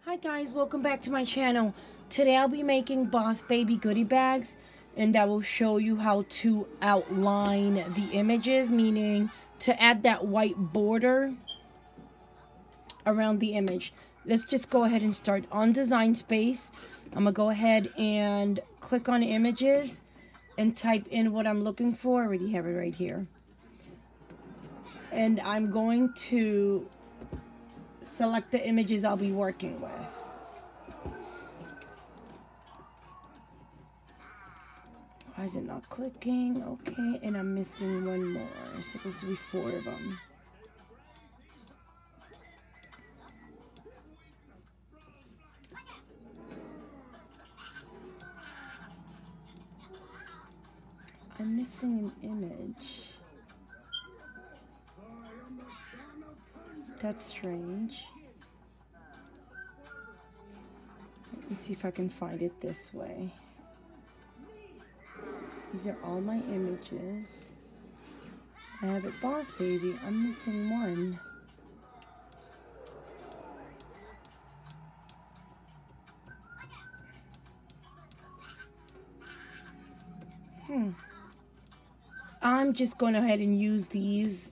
Hi guys, welcome back to my channel. Today I'll be making Boss Baby goodie bags, and I will show you how to outline the images, meaning to add that white border around the image. Let's just go ahead and start on Design Space. I'm gonna go ahead and click on images and type in what I'm looking for. I already have it right here. And I'm going to select the images I'll be working with. Why is it not clicking? Okay, and I'm missing one more. There's supposed to be 4 of them. I'm missing an image. That's strange. Let me see if I can find it this way. These are all my images. I have it Boss Baby. I'm missing one. I'm just going ahead and use these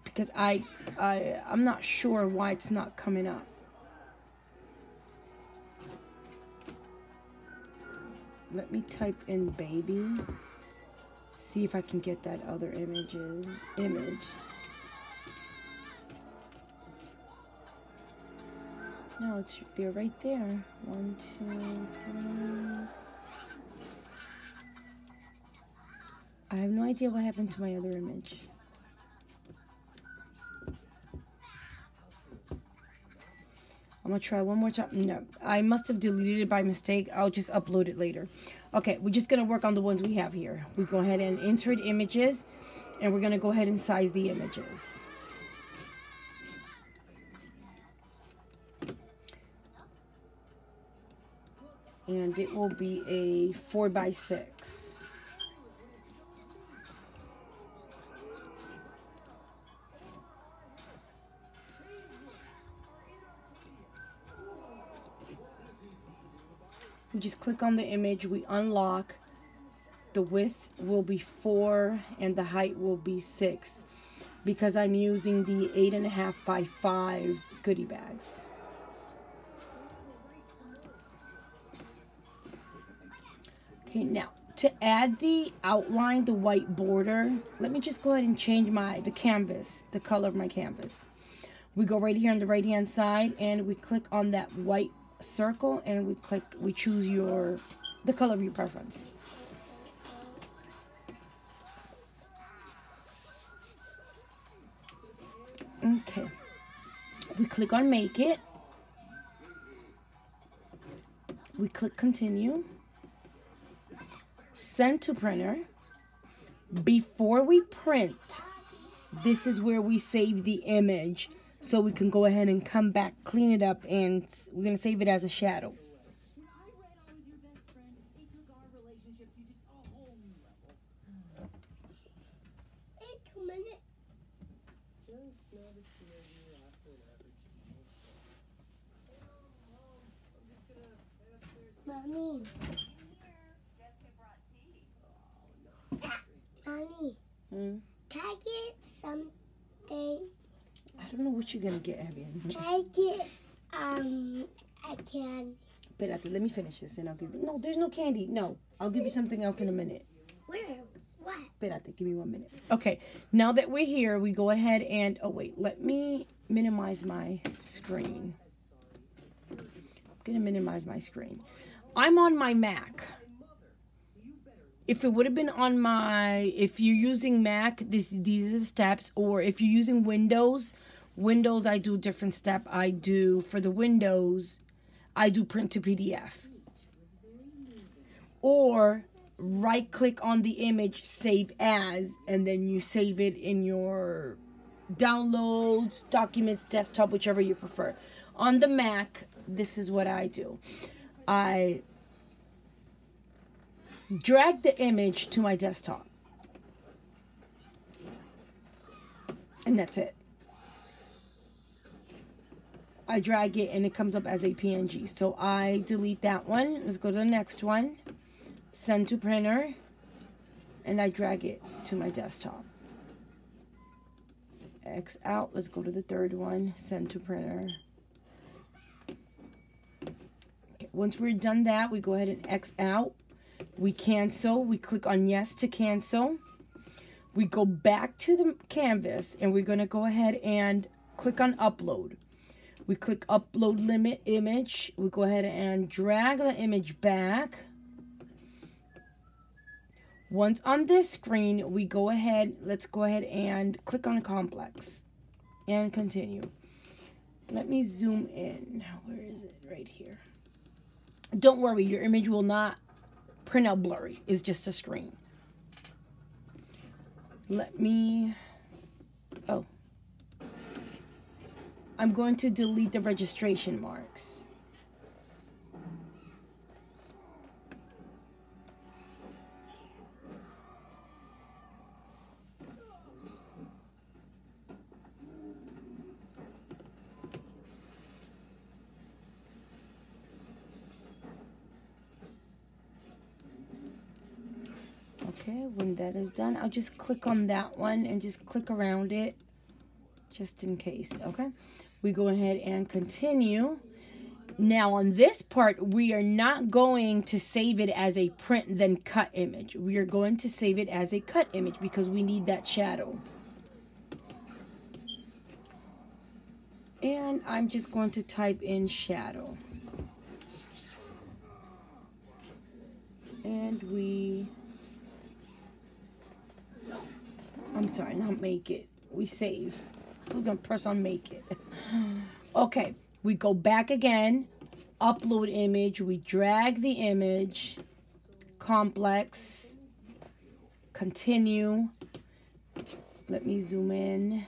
because I'm not sure why it's not coming up. Let me type in baby. See if I can get that other image. No, they're right there. 1, 2, 3. I have no idea what happened to my other image. I'm gonna try one more time. No, I must have deleted it by mistake. I'll just upload it later. Okay, we're just gonna work on the ones we have here. We go ahead and insert images, and we're gonna go ahead and size the images. And it will be a 4x6. We just click on the image, we unlock. The width will be 4 and the height will be 6 because I'm using the 8.5 by 5 goodie bags. Okay, now to add the outline, the white border, let me just go ahead and change the canvas, the color of my canvas. We go right here on the right hand side and we click on that white circle and we choose the color of your preference. Okay, we click on make it, we click continue, send to printer. Before we print, this is where we save the image. So we can go ahead and come back, clean it up, and we're going to save it as a shadow. Mommy. Mommy. Can I get something? I don't know what you're gonna get, Abby. Can I get a candy? Espérate, let me finish this and I'll give you. No, there's no candy. No, I'll give you something else in a minute. Where? What? Espérate, give me 1 minute. Okay, now that we're here, we go ahead and let me minimize my screen. I'm gonna minimize my screen. I'm on my Mac. If it would have been on if you're using Mac, these are the steps. Or if you're using Windows, I do a different step. For the Windows, I do print to PDF. Or right click on the image, save as, and then you save it in your downloads, documents, desktop, whichever you prefer. On the Mac, this is what I do. I drag the image to my desktop. And that's it. I drag it and it comes up as a PNG. So I delete that one. Let's go to the next one. Send to printer. And I drag it to my desktop. X out. Let's go to the third one. Send to printer. Okay. Once we're done that, we go ahead and X out. We cancel. We click on yes to cancel. We go back to the canvas and we're going to go ahead and click on upload. We click upload limit image. We go ahead and drag the image back. Once on this screen, we go ahead, let's go ahead and click on complex and continue. Let me zoom in. Where is it? Right here. Don't worry, your image will not print out blurry. It's just a screen. Let me, oh, I'm going to delete the registration marks. Okay, when that is done, I'll just click on that one and just click around it just in case. Okay, we go ahead and continue. Now on this part, we are not going to save it as a print then cut image. We are going to save it as a cut image because we need that shadow. And I'm just going to type in shadow. And I'm sorry, not make it. We save. I was going to press on make it. Okay, we go back again. Upload image. We drag the image. Complex. Continue. Let me zoom in.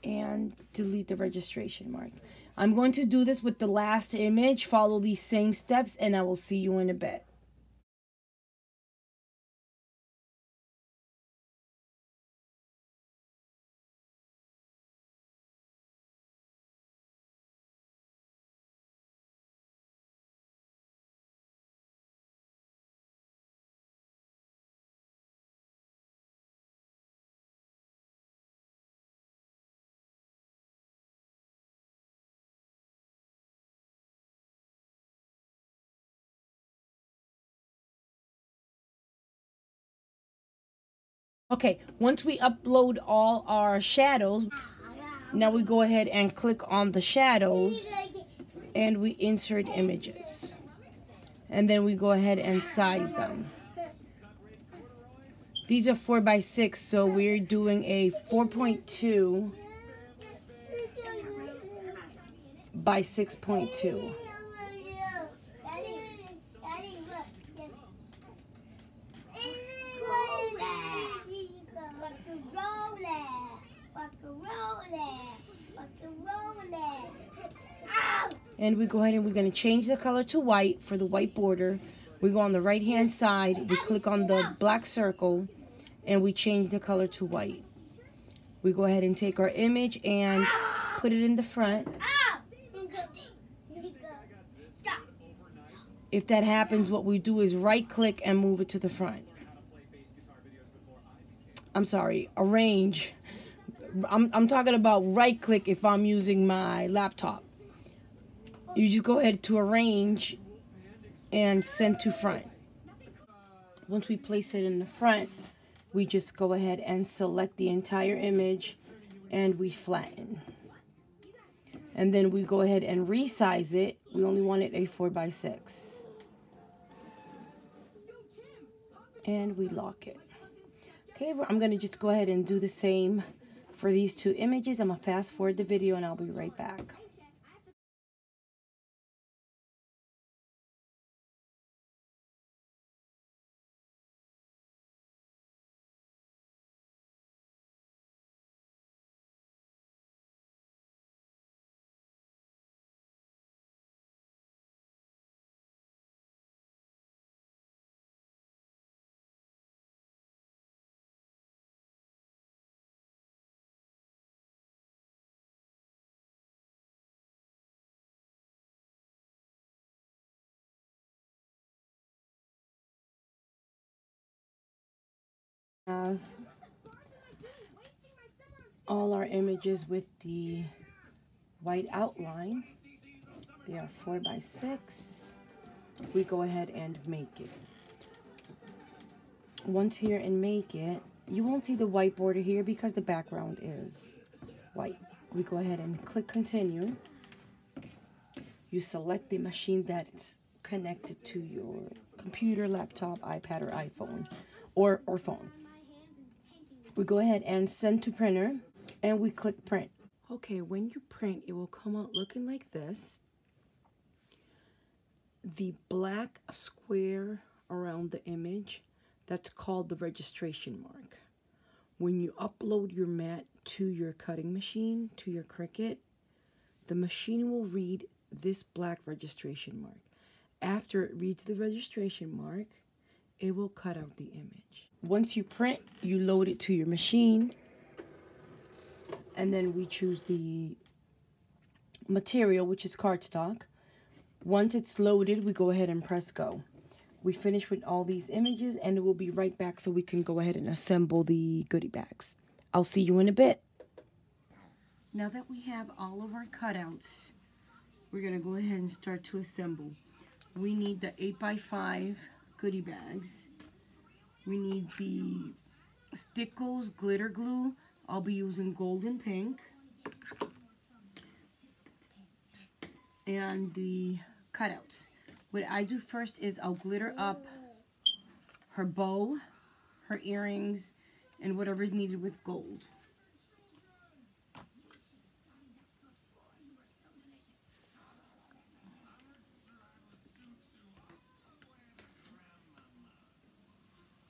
And delete the registration mark. I'm going to do this with the last image. Follow these same steps and I will see you in a bit. Okay, once we upload all our shadows, now we go ahead and click on the shadows and we insert images. And then we go ahead and size them. These are 4x6, so we're doing a 4.2 by 6.2. And we go ahead and we're going to change the color to white for the white border. We go on the right hand side, we click on the black circle, and we change the color to white. We go ahead and take our image and put it in the front. If that happens, what we do is right click and move it to the front. I'm sorry, arrange. I'm talking about right click if I'm using my laptop. You just go ahead to arrange and send to front. Once we place it in the front, we just go ahead and select the entire image and we flatten. And then we go ahead and resize it. We only want it a 4x6. And we lock it. Okay, I'm going to just go ahead and do the same for these two images. I'm going to fast forward the video and I'll be right back. Have all our images with the white outline. They are 4 by 6. We go ahead and make it. Once here and make it, you won't see the white border here because the background is white. We go ahead and click continue. You select the machine that's connected to your computer, laptop, iPad, or iPhone, or phone. We go ahead and send to printer, and we click print. Okay, when you print, it will come out looking like this. The black square around the image, that's called the registration mark. When you upload your mat to your cutting machine, to your Cricut, the machine will read this black registration mark. After it reads the registration mark, it will cut out the image. Once you print, you load it to your machine, and then we choose the material, which is cardstock. Once it's loaded, we go ahead and press go. We finish with all these images, and it will be right back so we can go ahead and assemble the goodie bags. I'll see you in a bit. Now that we have all of our cutouts, we're going to go ahead and start to assemble. We need the 8 by 5 goodie bags. We need the Stickles glitter glue. I'll be using gold and pink. And the cutouts. What I do first is I'll glitter up her bow, her earrings, and whatever is needed with gold.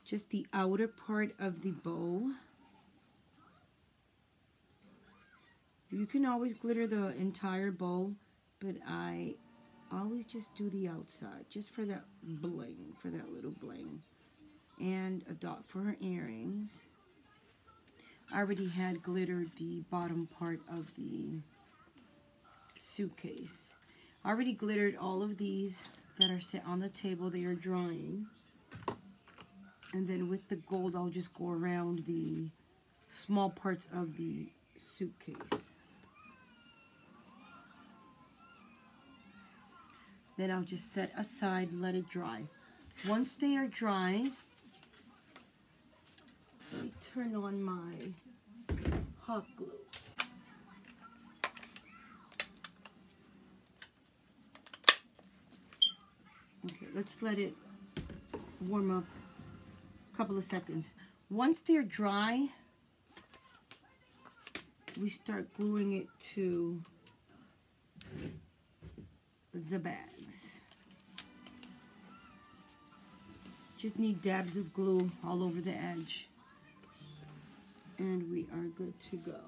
Just the outer part of the bow. You can always glitter the entire bow, but I always just do the outside, just for that bling, for that little bling. And a dot for her earrings. I already had glittered the bottom part of the suitcase. I already glittered all of these that are set on the table. They are drying. And then with the gold, I'll just go around the small parts of the suitcase. Then I'll just set aside, let it dry. Once they are dry, let me turn on my hot glue. Okay, let's let it warm up a couple of seconds. Once they're dry, we start gluing it to the bags. Just need dabs of glue all over the edge, and we are good to go.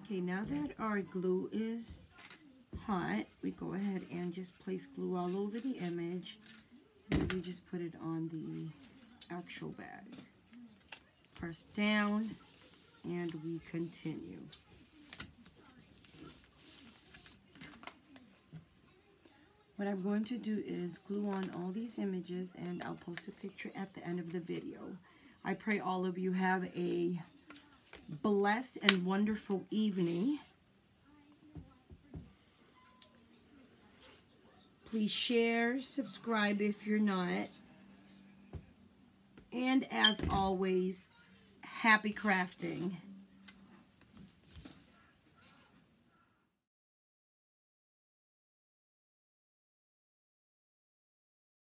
Okay, now that our glue is hot, we go ahead and just place glue all over the image, and we just put it on the actual bag. Press down, and we continue. What I'm going to do is glue on all these images, and I'll post a picture at the end of the video. I pray all of you have a blessed and wonderful evening. Please share, subscribe if you're not. And as always, happy crafting.